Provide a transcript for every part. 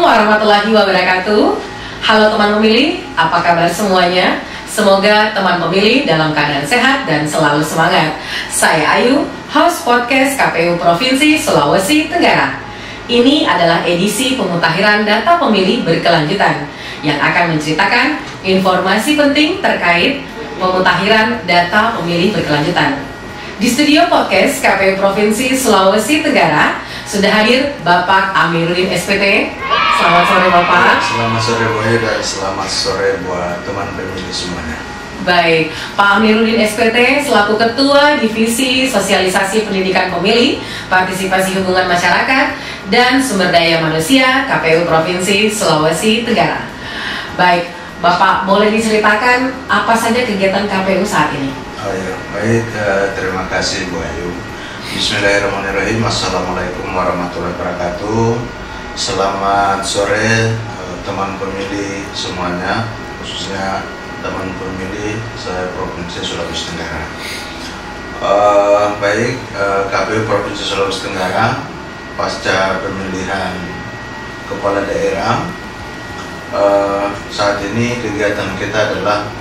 warahmatullahi wabarakatuh. Halo teman pemilih, apa kabar semuanya? Semoga teman pemilih dalam keadaan sehat dan selalu semangat. Saya Ayu, host podcast KPU Provinsi Sulawesi Tenggara. Ini adalah edisi pemutahiran data pemilih berkelanjutan yang akan menceritakan informasi penting terkait pemutahiran data pemilih berkelanjutan. Di studio podcast KPU Provinsi Sulawesi Tenggara sudah hadir Bapak Amiruddin SPT. Selamat sore Bapak. Selamat sore Bu Ayu dan selamat sore buat teman pemilih semuanya. Baik, Pak Amiruddin SPT selaku Ketua Divisi Sosialisasi Pendidikan Pemilih, Partisipasi Hubungan Masyarakat, dan Sumber Daya Manusia KPU Provinsi Sulawesi Tenggara. Baik, Bapak boleh diceritakan apa saja kegiatan KPU saat ini? Oh ya, baik, terima kasih Bu Ayu. Bismillahirrahmanirrahim. Assalamualaikum warahmatullahi wabarakatuh. Selamat sore teman pemilih semuanya, khususnya teman pemilih saya Provinsi Sulawesi Tenggara. Baik, KPU Provinsi Sulawesi Tenggara pasca pemilihan kepala daerah, saat ini kegiatan kita adalah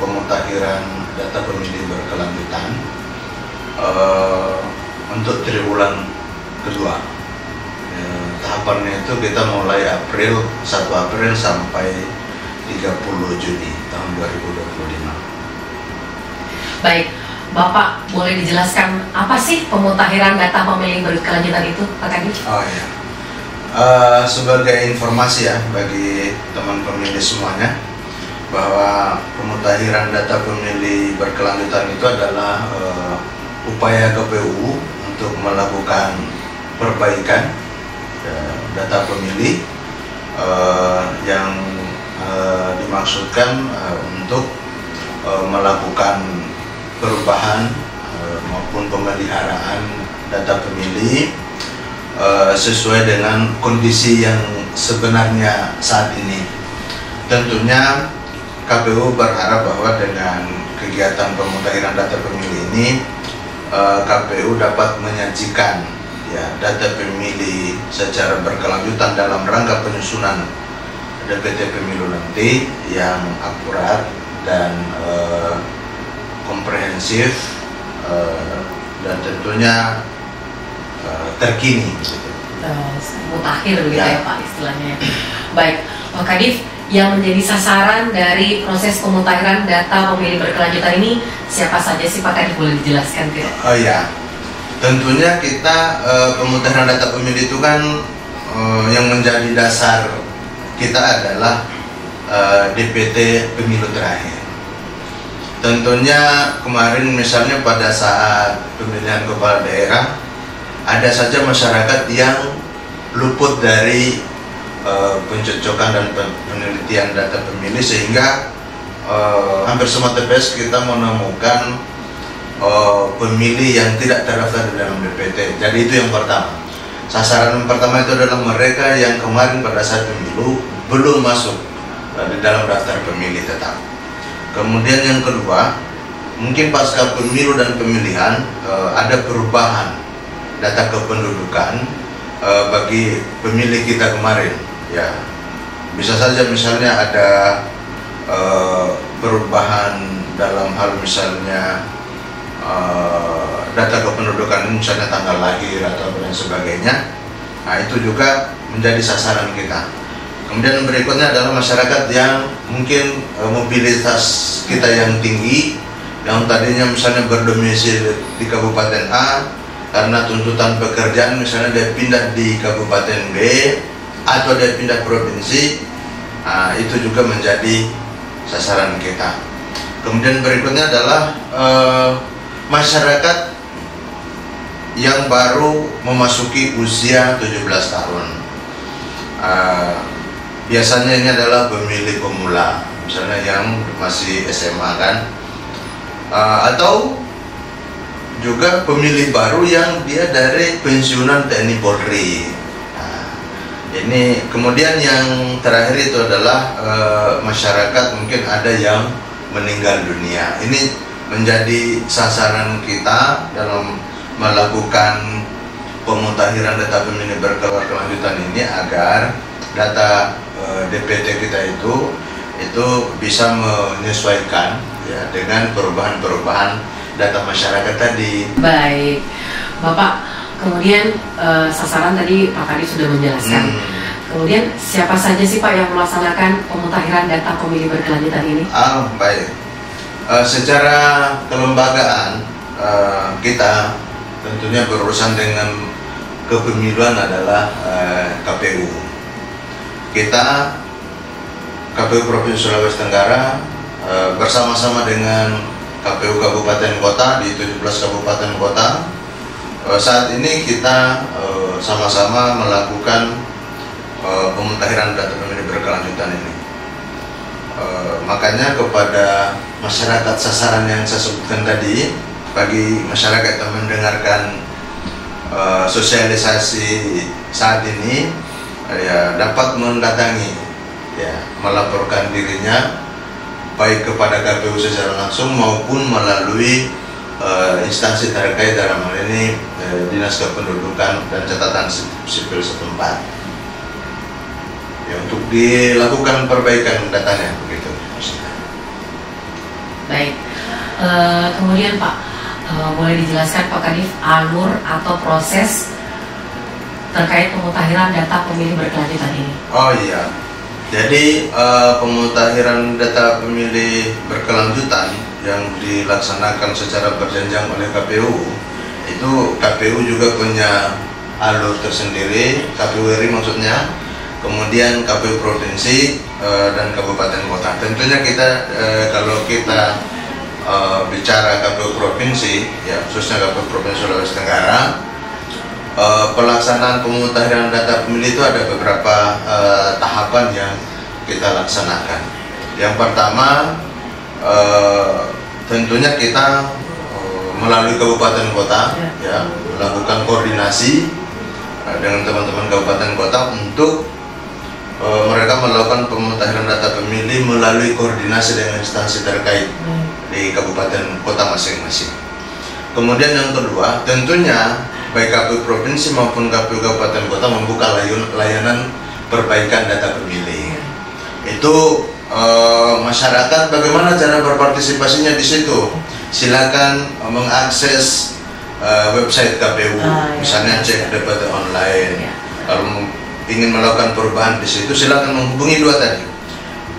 pemutakhiran data pemilih berkelanjutan untuk triwulan kedua. Tahapannya itu kita mulai 1 April sampai 30 Juni tahun 2025. Baik, Bapak boleh dijelaskan apa sih pemutakhiran data pemilih berkelanjutan itu, Pak Kadif? Oh ya, sebagai informasi ya bagi teman pemilih semuanya, bahwa pemutakhiran data pemilih berkelanjutan itu adalah upaya KPU untuk melakukan perbaikan data pemilih yang dimaksudkan untuk melakukan perubahan maupun pemeliharaan data pemilih sesuai dengan kondisi yang sebenarnya saat ini. Tentunya KPU berharap bahwa dengan kegiatan pemutakhiran data pemilih ini KPU dapat menyajikan data pemilih secara berkelanjutan dalam rangka penyusunan DPT pemilu nanti yang akurat dan komprehensif dan tentunya terkini. Mutakhir begitu ya Pak istilahnya. Baik, Pak Kadif, yang menjadi sasaran dari proses pemutakhiran data pemilih berkelanjutan ini siapa saja sih Pak Kadif, boleh dijelaskan tidak? Oh ya, tentunya kita pemutakhiran data pemilih itu kan yang menjadi dasar kita adalah DPT pemilu terakhir. Tentunya kemarin misalnya pada saat pemilihan kepala daerah ada saja masyarakat yang luput dari pencocokan dan penelitian data pemilih, sehingga hampir semua TPS kita menemukan pemilih yang tidak terdaftar di dalam DPT. Jadi itu yang pertama. Sasaran yang pertama itu adalah mereka yang kemarin pada saat pemilu belum masuk di dalam daftar pemilih tetap. Kemudian yang kedua, mungkin pasca pemilu dan pemilihan ada perubahan data kependudukan bagi pemilih kita kemarin. Ya, bisa saja misalnya ada perubahan dalam hal misalnya data kependudukan, misalnya tanggal lahir atau dan sebagainya. Nah, itu juga menjadi sasaran kita. Kemudian berikutnya adalah masyarakat yang mungkin mobilitas kita yang tinggi, yang tadinya misalnya berdomisili di Kabupaten A, karena tuntutan pekerjaan misalnya dia pindah di Kabupaten B atau dia pindah provinsi, itu juga menjadi sasaran kita. Kemudian berikutnya adalah masyarakat yang baru memasuki usia 17 tahun. Biasanya ini adalah pemilih pemula, misalnya yang masih SMA kan, atau juga pemilih baru yang dia dari pensiunan TNI Polri. Ini kemudian yang terakhir itu adalah masyarakat mungkin ada yang meninggal dunia. Ini menjadi sasaran kita dalam melakukan pemutahiran data pemilih berkelanjutan ini agar data DPT kita itu bisa menyesuaikan ya dengan perubahan-perubahan data masyarakat tadi. Baik, Bapak. Kemudian sasaran tadi Pak Kadif sudah menjelaskan. Kemudian siapa saja sih Pak yang melaksanakan pemutahiran data pemilih berkelanjutan ini? Baik. Secara kelembagaan kita tentunya berurusan dengan kepemiluan adalah KPU. Kita KPU Provinsi Sulawesi Tenggara bersama-sama dengan KPU Kabupaten Kota di 17 kabupaten kota saat ini kita sama-sama melakukan pemutahiran data pemilih berkelanjutan ini. Makanya kepada masyarakat sasaran yang saya sebutkan tadi, bagi masyarakat yang mendengarkan sosialisasi saat ini ya dapat mendatangi ya, melaporkan dirinya baik kepada KPU secara langsung maupun melalui instansi terkait, dalam hal ini Dinas Kependudukan dan Catatan Sipil setempat ya, untuk dilakukan perbaikan datanya begitu. Baik, kemudian Pak, boleh dijelaskan Pak Kadif alur atau proses terkait pemutahiran data pemilih berkelanjutan ini? Oh iya, jadi pemutahiran data pemilih berkelanjutan yang dilaksanakan secara berjenjang oleh KPU, itu KPU juga punya alur tersendiri, KPU RI maksudnya, kemudian KPU Provinsi dan Kabupaten Kota. Tentunya kita kalau kita bicara KPU Provinsi, ya khususnya KPU Provinsi Sulawesi Tenggara, pelaksanaan pemutahiran data pemilih itu ada beberapa tahapan yang kita laksanakan. Yang pertama, tentunya kita melalui kabupaten kota ya melakukan koordinasi dengan teman-teman kabupaten kota untuk mereka melakukan pemutahiran data pemilih melalui koordinasi dengan instansi terkait di kabupaten kota masing-masing. Kemudian yang kedua, tentunya baik KPU provinsi maupun KPU kabupaten kota membuka layanan perbaikan data pemilih. Itu masyarakat bagaimana cara berpartisipasinya di situ? Silakan mengakses website KPU, misalnya cek DPT online. Kalau ingin melakukan perubahan di situ, silakan menghubungi dua tadi.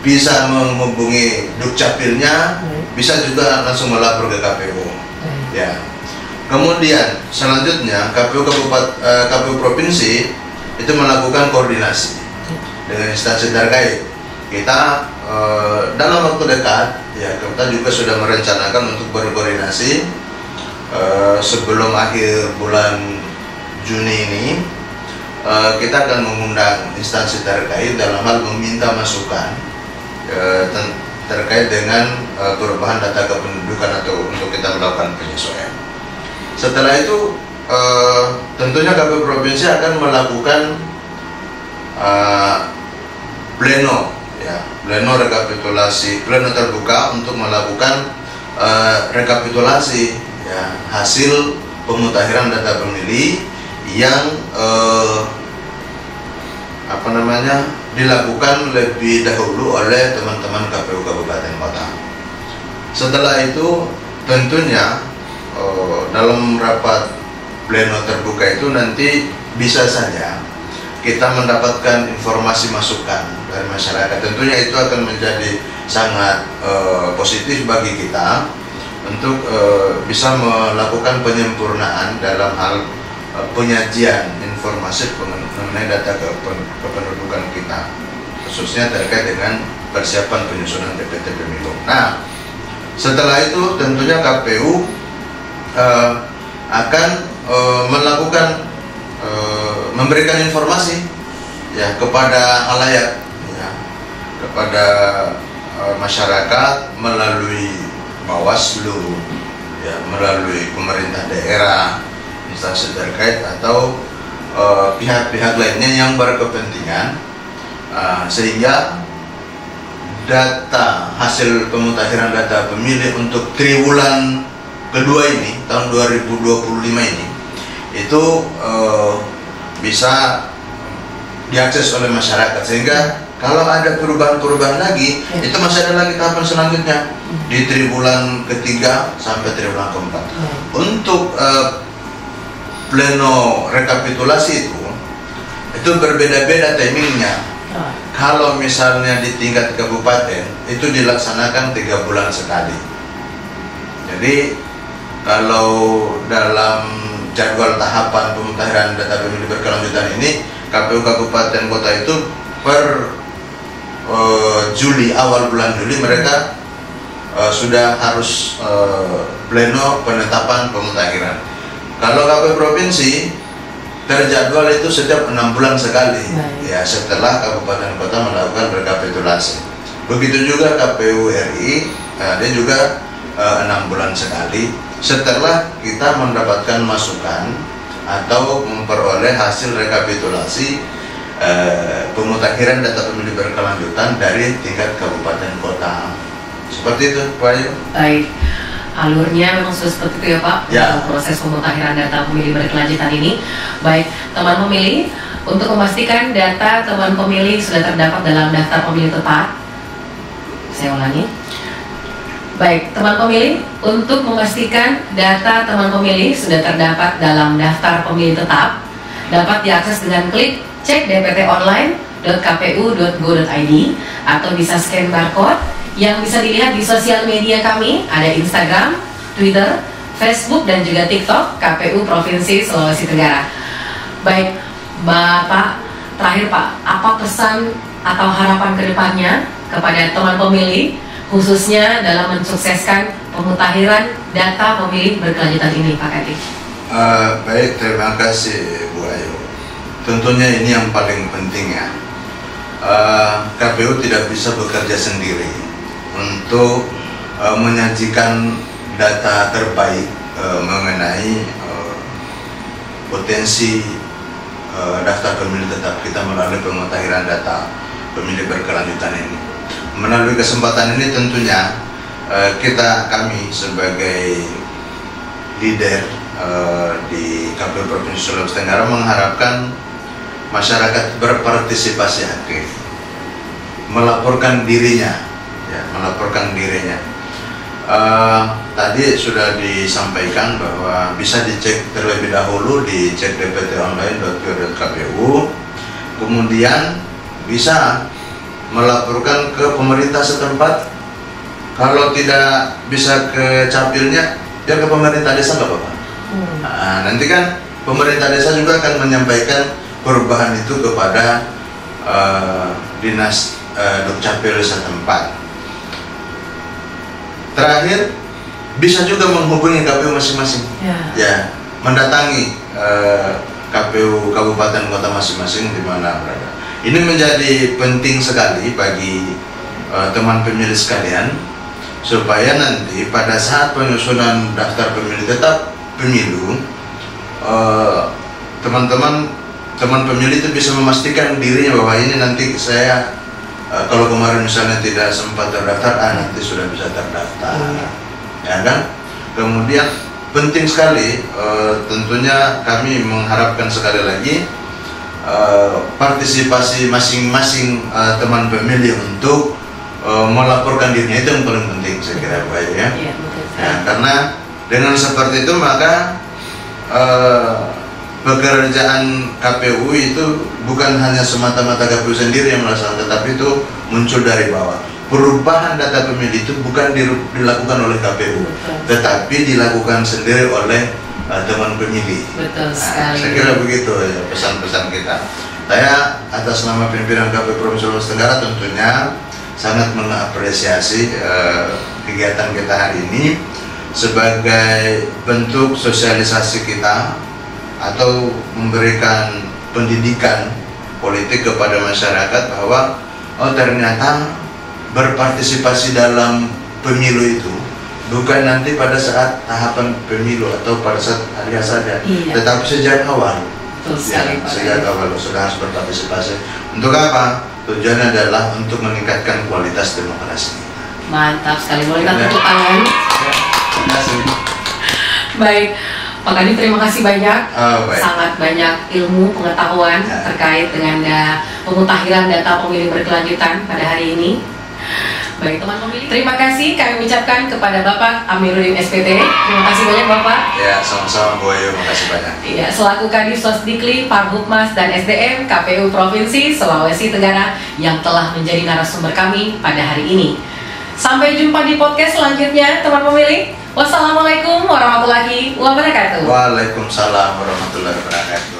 Bisa menghubungi Dukcapilnya, bisa juga langsung melapor ke KPU. Ya. Kemudian selanjutnya KPU provinsi itu melakukan koordinasi dengan instansi terkait. Kita dalam waktu dekat ya kita juga sudah merencanakan untuk berkoordinasi sebelum akhir bulan Juni ini kita akan mengundang instansi terkait dalam hal meminta masukan terkait dengan perubahan data kependudukan atau untuk kita melakukan penyesuaian. Setelah itu tentunya KPU provinsi akan melakukan pleno ya, pleno rekapitulasi, pleno terbuka untuk melakukan rekapitulasi ya, hasil pemutakhiran data pemilih yang dilakukan lebih dahulu oleh teman-teman KPU Kabupaten Kota. Setelah itu tentunya dalam rapat pleno terbuka itu nanti bisa saja kita mendapatkan informasi masukan dari masyarakat. Tentunya itu akan menjadi sangat positif bagi kita untuk bisa melakukan penyempurnaan dalam hal penyajian informasi mengenai data kependudukan kita, khususnya terkait dengan persiapan penyusunan DPT pemilu. Nah, setelah itu tentunya KPU akan melakukan memberikan informasi ya kepada khalayak ya, kepada masyarakat melalui Bawaslu ya, melalui pemerintah daerah, instansi terkait atau pihak-pihak lainnya yang berkepentingan sehingga data hasil pemutakhiran data pemilih untuk triwulan kedua ini tahun 2025 ini itu bisa diakses oleh masyarakat, sehingga kalau ada perubahan-perubahan lagi, itu masih ada lagi tahapan selanjutnya di triwulan ketiga sampai triwulan keempat. Untuk pleno rekapitulasi itu berbeda-beda timingnya. Kalau misalnya di tingkat kabupaten itu dilaksanakan 3 bulan sekali. Jadi kalau dalam jadwal tahapan pemutahiran data pemilih berkelanjutan ini, KPU Kabupaten Kota itu per Juli, awal bulan Juli mereka sudah harus pleno penetapan pemutahiran. Kalau KPU Provinsi terjadwal itu setiap 6 bulan sekali, ya setelah Kabupaten Kota melakukan rekapitulasi. Begitu juga KPU RI, dia juga 6 bulan sekali setelah kita mendapatkan masukan atau memperoleh hasil rekapitulasi pemutakhiran data pemilih berkelanjutan dari tingkat kabupaten kota. Seperti itu, Pak Ayu. Baik, alurnya memang sudah seperti itu ya Pak, ya. Proses pemutakhiran data pemilih berkelanjutan ini. Baik, teman pemilih, untuk memastikan data teman pemilih sudah terdapat dalam daftar pemilih tetap. Saya ulangi. Baik, teman pemilih, untuk memastikan data teman pemilih sudah terdapat dalam daftar pemilih tetap, dapat diakses dengan klik cek dptonline.kpu.go.id atau bisa scan barcode yang bisa dilihat di sosial media kami, ada Instagram, Twitter, Facebook, dan juga TikTok KPU Provinsi Sulawesi Tenggara. Baik, Bapak, terakhir Pak, apa pesan atau harapan kedepannya kepada teman pemilih, khususnya dalam mensukseskan pemutakhiran data pemilih berkelanjutan ini, Pak Kadif? Baik, terima kasih Bu Ayu. Tentunya ini yang paling penting ya. KPU tidak bisa bekerja sendiri untuk menyajikan data terbaik mengenai potensi daftar pemilih tetap kita melalui pemutakhiran data pemilih berkelanjutan ini. Melalui kesempatan ini tentunya kami sebagai leader di KPU Provinsi Sulawesi Tenggara mengharapkan masyarakat berpartisipasi aktif, melaporkan dirinya, ya, melaporkan dirinya. Tadi sudah disampaikan bahwa bisa dicek terlebih dahulu di cek dptonline.go.kpu, kemudian bisa melaporkan ke pemerintah setempat. Kalau tidak bisa ke capilnya, biar ke pemerintah desa nggak apa-apa. Nah, nanti kan pemerintah desa juga akan menyampaikan perubahan itu kepada dinas dukcapil setempat. Terakhir, bisa juga menghubungi KPU masing-masing, ya, mendatangi KPU kabupaten kota masing-masing di mana berada. Ini menjadi penting sekali bagi teman pemilih sekalian, supaya nanti pada saat penyusunan daftar pemilih tetap pemilu, teman pemilih itu bisa memastikan dirinya bahwa ini nanti saya kalau kemarin misalnya tidak sempat terdaftar, nanti sudah bisa terdaftar, ya kan? Kemudian penting sekali, tentunya kami mengharapkan sekali lagi partisipasi masing-masing teman pemilih untuk melaporkan dirinya, itu yang paling penting saya kira Bu Ayu, ya. Ya, karena dengan seperti itu maka pekerjaan KPU itu bukan hanya semata-mata KPU sendiri yang melaksanakan, tetapi itu muncul dari bawah. Perubahan data pemilih itu bukan dilakukan oleh KPU, tetapi dilakukan sendiri oleh teman pemilih. Betul sekali. Saya kira begitu ya, pesan-pesan kita. Saya atas nama pimpinan KPU Provinsi Sulawesi Tenggara tentunya sangat mengapresiasi kegiatan kita hari ini sebagai bentuk sosialisasi kita atau memberikan pendidikan politik kepada masyarakat bahwa ternyata berpartisipasi dalam pemilu itu bukan nanti pada saat tahapan pemilu atau pada saat hari saja, tetapi sejak awal. Sejak awal sudah harus berpartisipasi. Untuk apa? Tujuannya adalah untuk meningkatkan kualitas demokrasi. Mantap sekali, boleh kita tepuk tangan. Terima kasih. Baik, Pak Kadif, terima kasih banyak. Baik. Sangat banyak ilmu pengetahuan terkait dengan pemutakhiran data pemilih berkelanjutan pada hari ini. Baik teman pemilih, terima kasih kami ucapkan kepada Bapak Amiruddin SPT. Terima kasih banyak Bapak. Ya, sama-sama Bu Ayu, makasih banyak. Iya, selaku Kadif Sosdikli, Parhubmas dan SDM KPU Provinsi Sulawesi Tenggara yang telah menjadi narasumber kami pada hari ini. Sampai jumpa di podcast selanjutnya teman pemilih. Wassalamualaikum warahmatullahi wabarakatuh. Waalaikumsalam warahmatullahi wabarakatuh.